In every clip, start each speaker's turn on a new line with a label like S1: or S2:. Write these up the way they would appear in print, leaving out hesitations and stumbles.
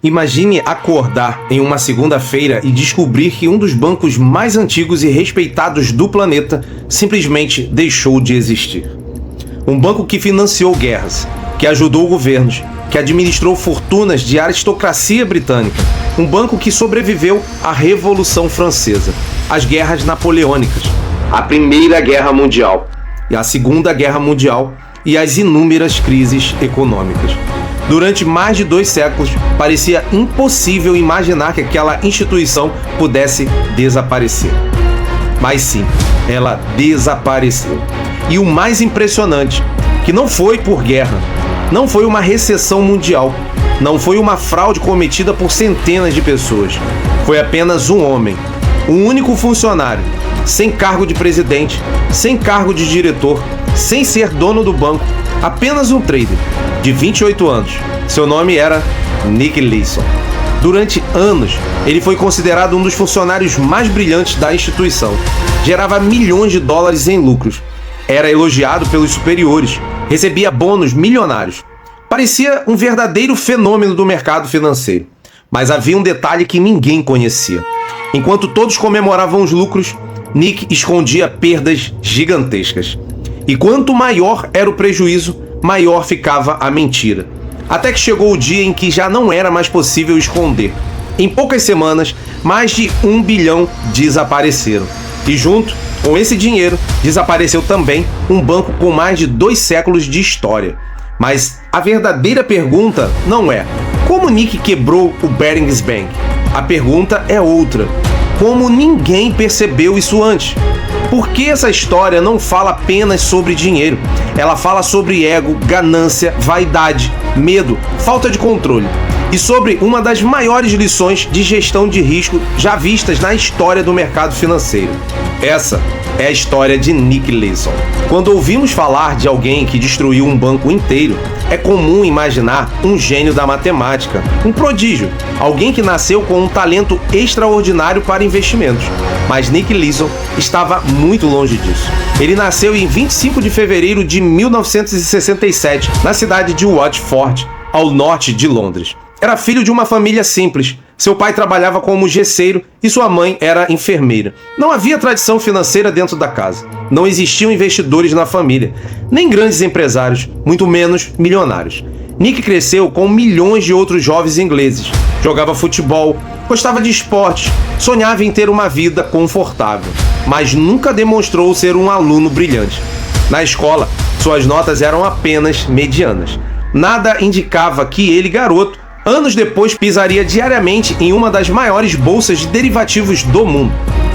S1: Imagine acordar em uma segunda-feira e descobrir que um dos bancos mais antigos e respeitados do planeta simplesmente deixou de existir. Um banco que financiou guerras, que ajudou governos, que administrou fortunas de aristocracia britânica. Um banco que sobreviveu à Revolução Francesa, às guerras napoleônicas, à Primeira Guerra Mundial, e à Segunda Guerra Mundial e às inúmeras crises econômicas. Durante mais de 2 séculos, parecia impossível imaginar que aquela instituição pudesse desaparecer. Mas sim, ela desapareceu. E o mais impressionante, que não foi por guerra, não foi uma recessão mundial, não foi uma fraude cometida por centenas de pessoas. Foi apenas um homem, um único funcionário, sem cargo de presidente, sem cargo de diretor, sem ser dono do banco, apenas um trader de 28 anos. Seu nome era Nick Leeson. Durante anos, ele foi considerado um dos funcionários mais brilhantes da instituição. Gerava milhões de dólares em lucros. Era elogiado pelos superiores. Recebia bônus milionários. Parecia um verdadeiro fenômeno do mercado financeiro. Mas havia um detalhe que ninguém conhecia. Enquanto todos comemoravam os lucros, Nick escondia perdas gigantescas. E quanto maior era o prejuízo, maior ficava a mentira. Até que chegou o dia em que já não era mais possível esconder. Em poucas semanas, mais de 1 bilhão desapareceram. E junto com esse dinheiro, desapareceu também um banco com mais de 2 séculos de história. Mas a verdadeira pergunta não é: como Nick quebrou o Barings Bank? A pergunta é outra: como ninguém percebeu isso antes? Por que essa história não fala apenas sobre dinheiro? Ela fala sobre ego, ganância, vaidade, medo, falta de controle. E sobre uma das maiores lições de gestão de risco já vistas na história do mercado financeiro. Essa é a história de Nick Leeson. Quando ouvimos falar de alguém que destruiu um banco inteiro, é comum imaginar um gênio da matemática, um prodígio, alguém que nasceu com um talento extraordinário para investimentos. Mas Nick Leeson estava muito longe disso. Ele nasceu em 25 de fevereiro de 1967, na cidade de Watford, ao norte de Londres. Era filho de uma família simples. Seu pai trabalhava como gesseiro e sua mãe era enfermeira. Não havia tradição financeira dentro da casa. Não existiam investidores na família, nem grandes empresários, muito menos milionários. Nick cresceu com milhões de outros jovens ingleses. Jogava futebol, gostava de esportes, sonhava em ter uma vida confortável, mas nunca demonstrou ser um aluno brilhante. Na escola, suas notas eram apenas medianas. Nada indicava que ele, garoto, anos depois pisaria diariamente em uma das maiores bolsas de derivativos do mundo.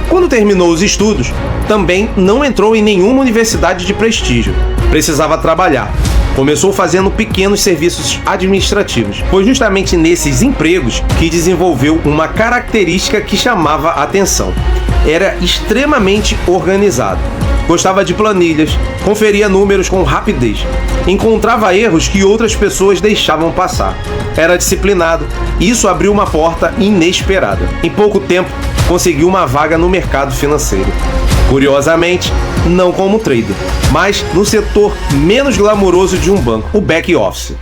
S1: Quando terminou os estudos, também não entrou em nenhuma universidade de prestígio. Precisava trabalhar. Começou fazendo pequenos serviços administrativos. Foi justamente nesses empregos que desenvolveu uma característica que chamava a atenção. Era extremamente organizado. Gostava de planilhas, conferia números com rapidez, encontrava erros que outras pessoas deixavam passar. Era disciplinado, e isso abriu uma porta inesperada. Em pouco tempo, conseguiu uma vaga no mercado financeiro. Curiosamente, não como trader, mas no setor menos glamouroso de um banco, o back office.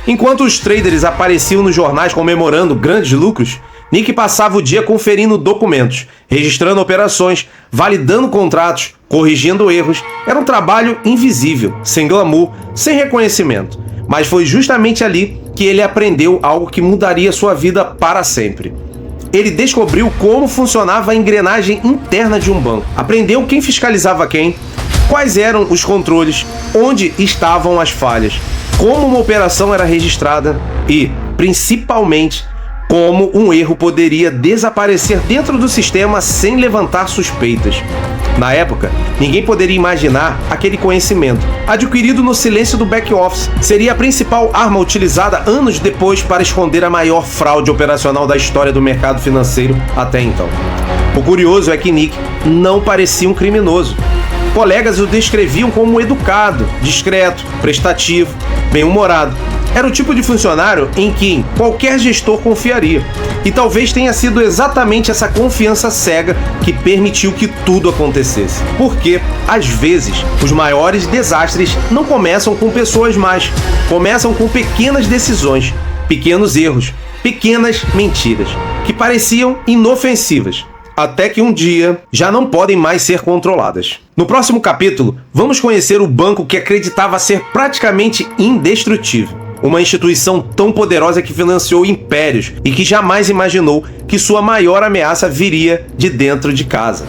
S1: Enquanto os traders apareciam nos jornais comemorando grandes lucros, Nick passava o dia conferindo documentos, registrando operações, validando contratos, corrigindo erros. Era um trabalho invisível, sem glamour, sem reconhecimento. Mas foi justamente ali que ele aprendeu algo que mudaria sua vida para sempre. Ele descobriu como funcionava a engrenagem interna de um banco. Aprendeu quem fiscalizava quem, quais eram os controles, onde estavam as falhas, como uma operação era registrada e, principalmente, como um erro poderia desaparecer dentro do sistema sem levantar suspeitas. Na época, ninguém poderia imaginar aquele conhecimento, adquirido no silêncio do back-office, seria a principal arma utilizada anos depois para esconder a maior fraude operacional da história do mercado financeiro até então. O curioso é que Nick não parecia um criminoso. Colegas o descreviam como educado, discreto, prestativo, bem-humorado. Era o tipo de funcionário em quem qualquer gestor confiaria. E talvez tenha sido exatamente essa confiança cega que permitiu que tudo acontecesse. Porque, às vezes, os maiores desastres não começam com pessoas más, começam com pequenas decisões, pequenos erros, Pequenas mentiras que pareciam inofensivas, até que um dia já não podem mais ser controladas. No próximo capítulo, vamos conhecer o banco que acreditava ser praticamente indestrutível. Uma instituição tão poderosa que financiou impérios e que jamais imaginou que sua maior ameaça viria de dentro de casa.